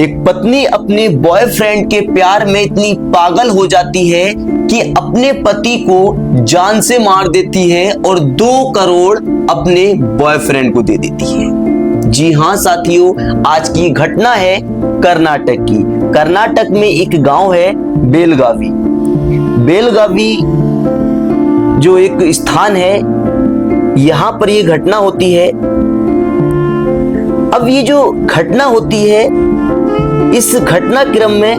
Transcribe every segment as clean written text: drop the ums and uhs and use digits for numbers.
एक पत्नी अपने बॉयफ्रेंड के प्यार में इतनी पागल हो जाती है कि अपने पति को जान से मार देती है और 2 करोड़ अपने बॉयफ्रेंड को दे देती है। जी हां साथियों, आज की घटना है कर्नाटक की। कर्नाटक में एक गांव है बेलगावी। बेलगावी जो एक स्थान है, यहां पर यह घटना होती है। अब ये जो घटना होती है, इस घटनाक्रम में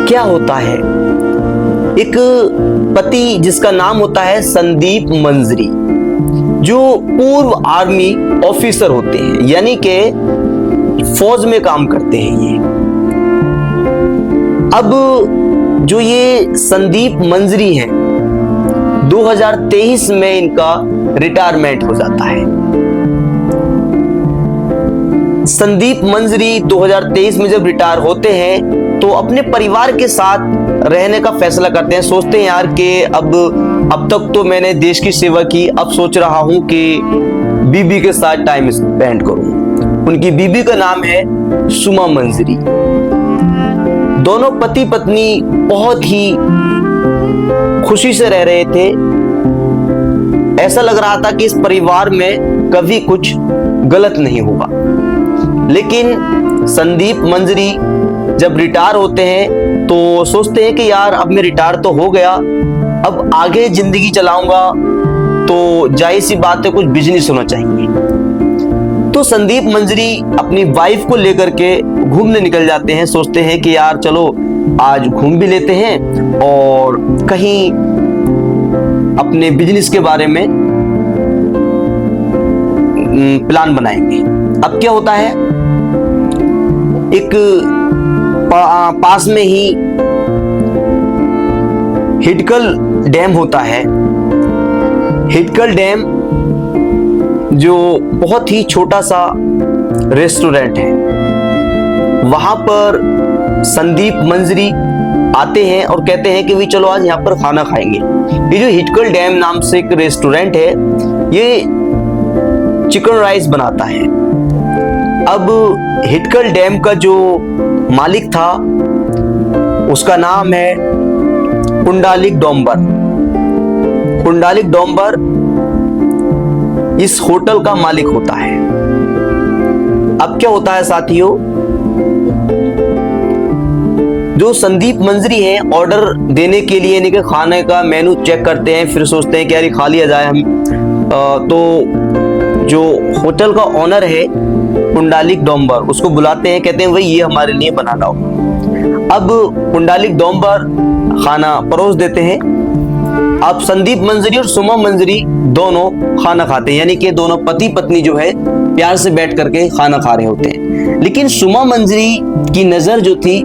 क्या होता है, एक पति जिसका नाम होता है संदीप मंजरी, जो पूर्व आर्मी ऑफिसर होते हैं, यानी कि फौज में काम करते हैं ये। अब जो ये संदीप मंजरी हैं, 2023 में इनका रिटायरमेंट हो जाता है। संदीप मंजरी 2023 में जब रिटायर होते हैं तो अपने परिवार के साथ रहने का फैसला करते हैं। सोचते हैं यार कि अब तक तो मैंने देश की सेवा की, अब सोच रहा हूं कि बीबी के साथ टाइम स्पेंड करूं। उनकी बीबी का नाम है सुमा मंजरी। दोनों पति पत्नी बहुत ही खुशी से रह रहे थे। ऐसा लग रहा था कि इस परिवार में कभी कुछ गलत नहीं होगा। लेकिन संदीप मंजरी जब रिटायर होते हैं तो सोचते हैं कि यार अब मैं रिटायर तो हो गया, अब आगे जिंदगी चलाऊंगा तो जाहिर सी बात है कुछ बिजनेस होना चाहिए। तो संदीप मंजरी अपनी वाइफ को लेकर के घूमने निकल जाते हैं। सोचते हैं कि यार चलो आज घूम भी लेते हैं और कहीं अपने बिजनेस के बारे में प्लान बनाएंगे। अब क्या होता है, एक पास में ही हिटकल डैम होता है। हिटकल डैम जो बहुत ही छोटा सा रेस्टोरेंट है, वहां पर संदीप मंजरी आते हैं और कहते हैं कि भी चलो आज यहाँ पर खाना खाएंगे। ये जो हिटकल डैम नाम से एक रेस्टोरेंट है, ये चिकन राइस बनाता है। अब हिटकल डैम का जो मालिक था उसका नाम है पुंडलिक डोंबर। पुंडलिक डोंबर इस होटल का मालिक होता है। अब क्या होता है साथियों, जो संदीप मंजरी है ऑर्डर देने के लिए यानी कि खाने का मेनू चेक करते हैं, फिर सोचते हैं कि यार खा लिया जाए हम। तो जो होटल का ओनर है पुंडलिक डोंबर, उसको बुलाते हैं, कहते हैं भाई ये हमारे लिए बना लाओ। अब पुंडलिक डोंबर खाना परोस देते हैं। अब संदीप मंजरी और सुमा मंजरी दोनों खाना खाते हैं, यानी कि दोनों पति पत्नी जो है प्यार से बैठ करके खाना खा रहे होते हैं। लेकिन सुमा मंजरी की नजर जो थी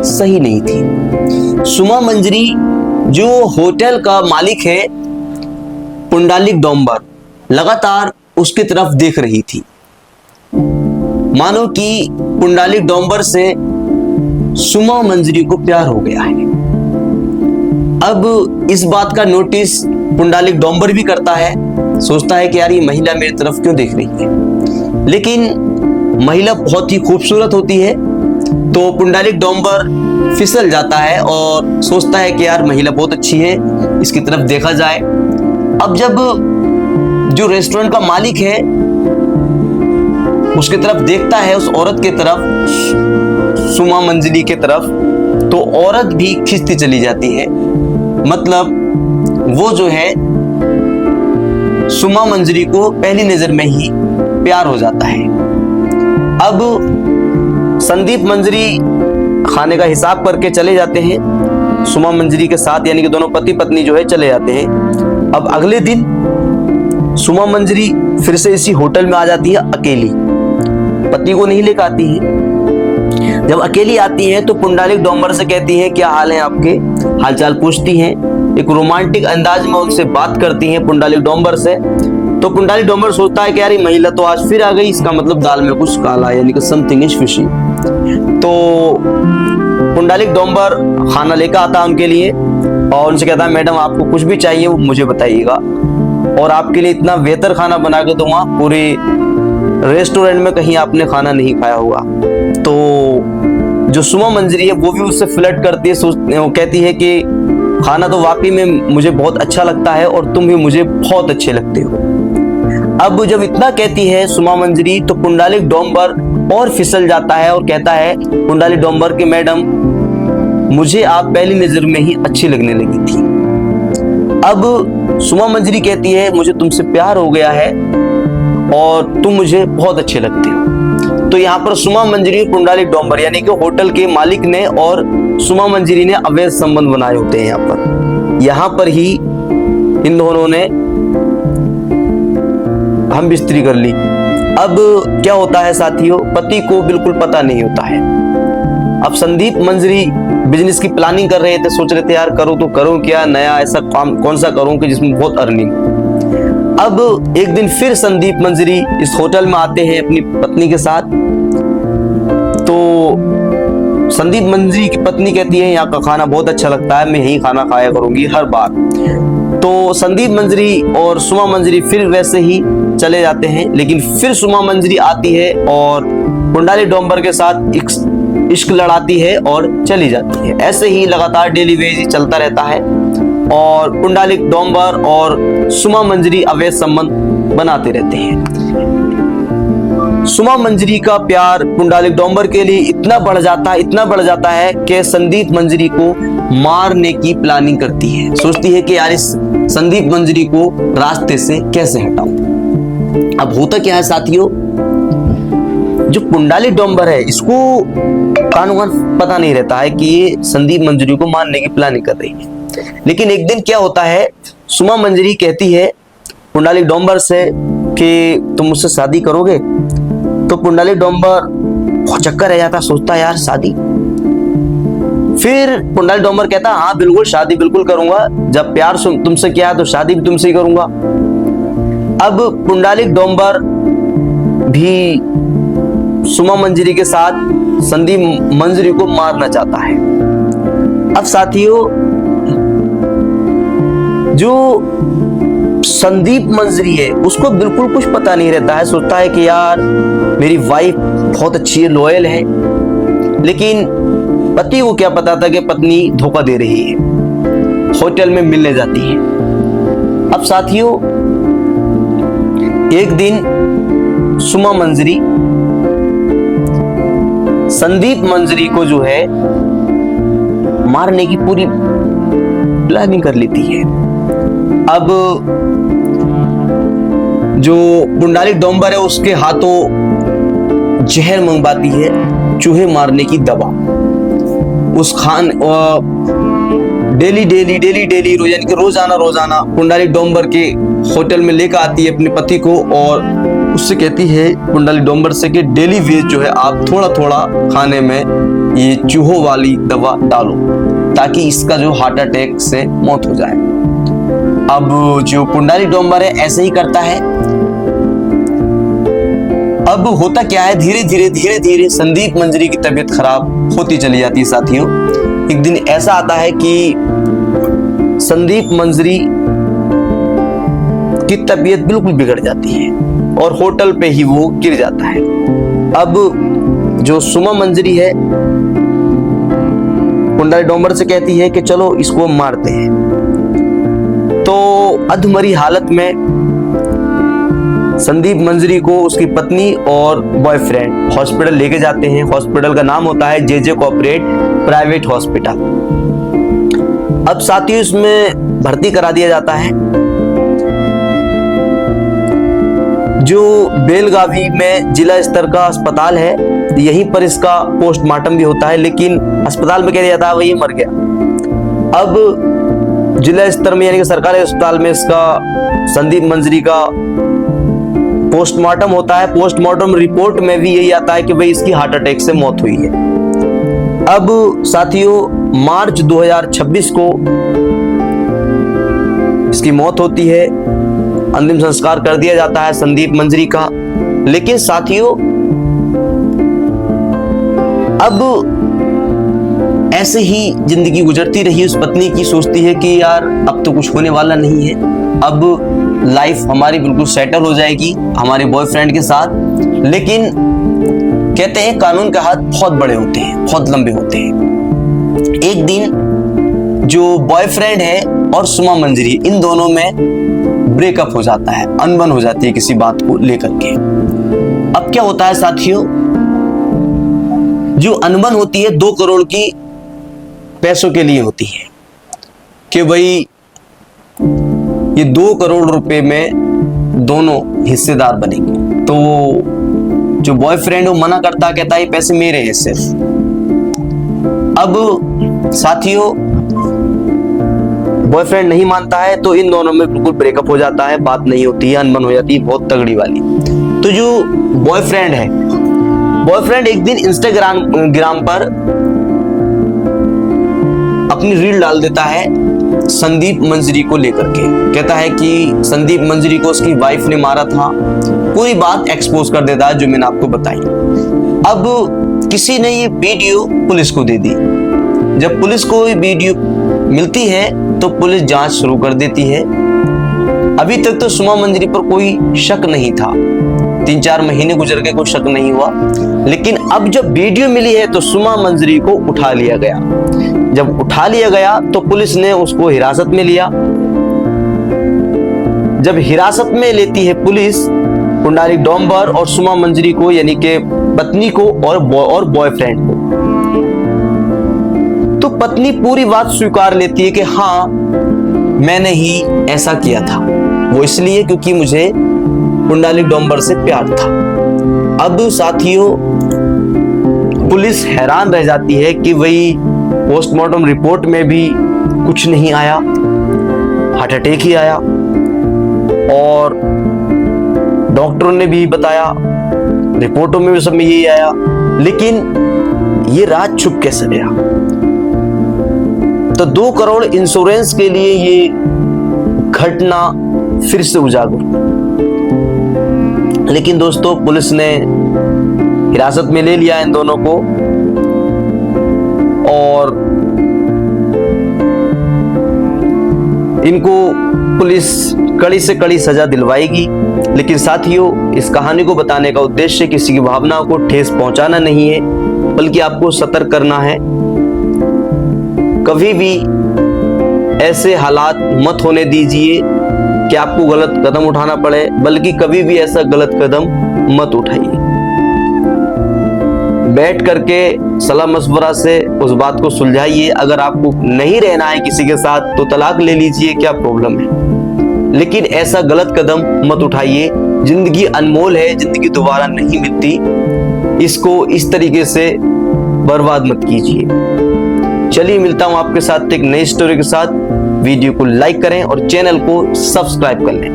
सही नहीं थी। सुमा मंजरी जो होटल का मालिक है पुंडलिक डोंबर, लगातार उसकी तरफ देख रही थी, मानो कि पुंडलिक डोंबर से सुमा मंजरी को प्यार हो गया है। अब इस बात का नोटिस पुंडलिक डोंबर भी करता है। सोचता है कि यार ये महिला मेरी तरफ क्यों देख रही है, लेकिन महिला बहुत ही खूबसूरत होती है। तो पुंडलिक डोंबर फिसल जाता है और सोचता है कि यार महिला बहुत अच्छी है, इसकी तरफ देखा जाए। अब जब जो रेस्टोरेंट का मालिक है उसकी तरफ देखता है, उस औरत के तरफ, सुमा मंजरी के तरफ, तो औरत भी खिंचती चली जाती है। मतलब वो जो है सुमा मंजरी को पहली नजर में ही प्यार हो जाता है। अब संदीप मंजरी खाने का हिसाब करके चले जाते हैं सुमा मंजरी के साथ, यानी कि दोनों पति पत्नी जो है चले जाते हैं। अब अगले दिन सुमा मंजरी फिर से इसी होटल में आ जाती है अकेली, पति को नहीं लेकर आती है। जब अकेली आती है तो पुंडलिक डोंबर से कहती है क्या हाल है आपके, हालचाल पूछती हैं। एक रोमांटिक अंदाज में उनसे बात करती हैं पुंडलिक डोंबर से। तो पुंडलिक डोंबर सोचता है कि यार ये महिला तो आज फिर आ गई, इसका मतलब दाल में कुछ काला है, यानी कि समथिंग इज फिशी। तो पुंडलिक डोंबर खाना लेकर आता है उनके लिए और उनसे कहता है मैडम आपको कुछ भी चाहिए वो मुझे बताइएगा, और आपके लिए इतना बेहतर खाना बना के दूंगा, पूरे रेस्टोरेंट में कहीं आपने खाना नहीं खाया होगा। तो जो सुमा मंजरी है वो भी उससे फ्लर्ट करती है, वो कहती है कि खाना तो वाकई में मुझे बहुत अच्छा लगता है और तुम भी मुझे बहुत अच्छे लगते हो। अब जब इतना कहती है सुमा मंजरी तो पुंडलिक डोंबर और फिसल जाता है और कहता है पुंडलिक डोंबर कि मैडम मुझे आप पहली नजर में ही अच्छी लगने लगी थी। अब सुमा मंजरी कहती है मुझे तुमसे प्यार हो गया है और तुम मुझे बहुत अच्छे लगते हो। तो यहाँ पर सुमा मंजरी पुंडलिक डोंबर यानी कि होटल के मालिक ने और सुमा मंजरी ने अवैध संबंध बनाए होते हैं। यहाँ पर ही इन दोनों ने हम बिस्तरी कर ली। अब क्या होता है साथियों, पति को बिल्कुल पता नहीं होता है। अब संदीप मंजरी बिजनेस की प्लानिंग कर रहे थे, सोच रहे थे यार करूं तो करूं क्या, नया ऐसा काम कौन सा करूं कि जिसमें बहुत अर्निंग। अब एक दिन फिर संदीप मंजरी इस होटल में आते हैं अपनी पत्नी के साथ। तो संदीप मंजरी की पत्नी कहती है यहाँ का खाना बहुत अच्छा लगता है, मैं यही खाना खाया करूंगी हर बार। तो संदीप मंजरी और सुमा मंजरी फिर वैसे ही चले जाते हैं, लेकिन फिर सुमा मंजरी आती है और पुंडलिक डोंबर के साथ इश्क लड़ाती है और चली जाती है। ऐसे ही लगातार डेली वेज चलता रहता है और पुंडलिक डोंबर और सुमा मंजरी अवैध संबंध बनाते रहते हैं। सुमा मंजरी का प्यार पुंडलिक डोंबर के लिए इतना बढ़ जाता है कि संदीप मंजरी को मारने की प्लानिंग करती है। सोचती है कि यार इस संदीप मंजरी को रास्ते से कैसे हटाऊं। अब होता क्या है साथियों, जो पुंडलिक डोंबर है इसको कानून पता नहीं रहता है कि ये संदीप मंजरी को मारने की प्लानिंग कर रही है। लेकिन एक दिन क्या होता है, सुमा मंजरी कहती है पुंडलिक डोंबर से कि तुम मुझसे शादी करोगे। तो पुंडलिक डोंबर बहुत चक्कर रह जाता, सोचता है यार शादी। फिर पुंडलिक डोंबर कहता हाँ बिल्कुल शादी बिल्कुल करूंगा, जब प्यार तुमसे किया है तो शादी भी तुमसे ही करूंगा। अब पुंडलिक डोंबर भी सुमा मंजरी के साथ संदीप मंजरी को मारना चाहता है। अब साथियों जो संदीप मंजरी है उसको बिल्कुल कुछ पता नहीं रहता है, सोचता है कि यार मेरी वाइफ बहुत अच्छी है, लॉयल है। लेकिन पति को क्या पता था कि पत्नी धोखा दे रही है, होटल में मिलने जाती है। अब साथियों एक दिन सुमा मंजरी संदीप मंजरी को जो है मारने की पूरी प्लानिंग कर लेती है। अब जो पुंडलिक डोंबर है उसके हाथों जहर मंगवाती है, चूहे मारने की दवा। उस खान डेली रोजाना पुंडलिक डोंबर के होटल में लेकर आती है अपने पति को और उससे कहती है पुंडलिक डोंबर से कि डेली वेज जो है आप थोड़ा थोड़ा खाने में ये चूहों वाली दवा डालो ताकि इसका जो हार्ट अटैक से मौत हो जाए। अब जो पुंडलिक डोंबर है ऐसे ही करता है। अब होता क्या है, धीरे धीरे संदीप मंजरी की तबीयत खराब होती चली जाती है साथियों। एक दिन ऐसा आता है कि संदीप मंजरी की तबीयत बिल्कुल बिगड़ जाती है और होटल पे ही वो गिर जाता है। अब जो सुमा मंजरी है पुंडलिक डोंबर से कहती है कि चलो इसको मारते हैं। तो अधमरी हालत में संदीप मंजरी को उसकी पत्नी और बॉयफ्रेंड हॉस्पिटल लेके जाते हैं। हॉस्पिटल का नाम होता है जे कॉर्पोरेट प्राइवेट हॉस्पिटल। अब साथियों इसमें भर्ती करा दिया जाता है। जो बेलगावी में जिला स्तर का अस्पताल है, यहीं पर इसका पोस्टमार्टम भी होता है, लेकिन अस्पताल में कह दिया जाता है वही मर गया। अब जिला स्तर में यानी कि सरकारी अस्पताल में इसका संदीप मंजरी का पोस्टमार्टम होता है। पोस्टमार्टम रिपोर्ट में भी यही आता है कि भाई इसकी हार्ट अटैक से मौत हुई है। अब साथियों मार्च 2026 को इसकी मौत होती है, अंतिम संस्कार कर दिया जाता है संदीप मंजरी का। लेकिन साथियों अब ऐसे ही जिंदगी गुजरती रही उस पत्नी की। सोचती है कि यार अब तो कुछ होने वाला नहीं है, अब लाइफ हमारी बिल्कुल सेटल हो जाएगी हमारे बॉयफ्रेंड के साथ। लेकिन कहते हैं कानून के हाथ बहुत बड़े होते हैं, बहुत लंबे होते हैं। एक दिन जो बॉयफ्रेंड है और सुमा मंजरी, इन दोनों में ब्रेकअप हो जाता है, अनबन हो जाती है किसी बात को लेकर के। अब क्या होता है साथियों, जो अनबन होती है 2 करोड़ की पैसों के लिए होती है कि भाई ये 2 करोड़ रुपए में दोनों हिस्सेदार बनेंगे। तो जो बॉयफ्रेंड वो मना करता, कहता है ये पैसे मेरे हैं सिर्फ। अब साथियों बॉयफ्रेंड नहीं मानता है तो इन दोनों में बिल्कुल ब्रेकअप हो जाता है, बात नहीं होती है, अनबन हो जाती है बहुत तगड़ी वाली। तो जो बॉयफ्रेंड है, बॉयफ्रेंड एक दिन इंस्टाग्राम पर अपनी रील डाल देता है संदीप मंजरी को लेकर के। कहता है कि संदीप मंजरी को उसकी वाइफ ने मारा था, पूरी बात एक्सपोज कर देता है जो मैंने आपको बताई। अब किसी ने ये वीडियो पुलिस को दे दी। जब पुलिस को ये वीडियो मिलती है तो पुलिस जांच शुरू कर देती है। अभी तक तो सुमा मंजरी पर कोई शक नहीं था, 3-4 महीने गुजर गए, कोई शक नहीं हुआ। लेकिन अब जब वीडियो मिली है तो सुमा मंजरी को उठा लिया गया। जब उठा लिया गया तो पुलिस ने उसको हिरासत में लिया। जब हिरासत में लेती है पुलिस पुंडलिक डोंबर और सुमा मंजरी को, यानी कि पत्नी को और बॉयफ्रेंड को, तो पत्नी पूरी बात स्वीकार लेती है कि हाँ मैंने ही ऐसा किया था, वो इसलिए क्योंकि मुझे पुंडलिक डोंबर से प्यार था। अब साथियों पुलिस हैरान रह जाती है कि वही पोस्टमार्टम रिपोर्ट में भी कुछ नहीं आया, हार्ट अटैक ही आया, और डॉक्टरों ने भी बताया, रिपोर्टों में भी सब में यही आया। लेकिन ये राज छुप कैसे गया? तो 2 करोड़ इंश्योरेंस के लिए ये घटना फिर से उजागर। लेकिन दोस्तों पुलिस ने हिरासत में ले लिया इन दोनों को और इनको पुलिस कड़ी से कड़ी सजा दिलवाएगी। लेकिन साथियों इस कहानी को बताने का उद्देश्य किसी की भावनाओं को ठेस पहुंचाना नहीं है, बल्कि आपको सतर्क करना है। कभी भी ऐसे हालात मत होने दीजिए कि आपको गलत कदम उठाना पड़े, बल्कि कभी भी ऐसा गलत कदम मत उठाइए। बैठ करके सलाह मशवरा से उस बात को सुलझाइए। अगर आपको नहीं रहना है किसी के साथ तो तलाक ले लीजिए, क्या प्रॉब्लम है? लेकिन ऐसा गलत कदम मत उठाइए। जिंदगी अनमोल है, जिंदगी दोबारा नहीं मिलती, इसको इस तरीके से बर्बाद मत कीजिए। चलिए मिलता हूं आपके साथ एक नई स्टोरी के साथ। वीडियो को लाइक करें और चैनल को सब्सक्राइब कर लें।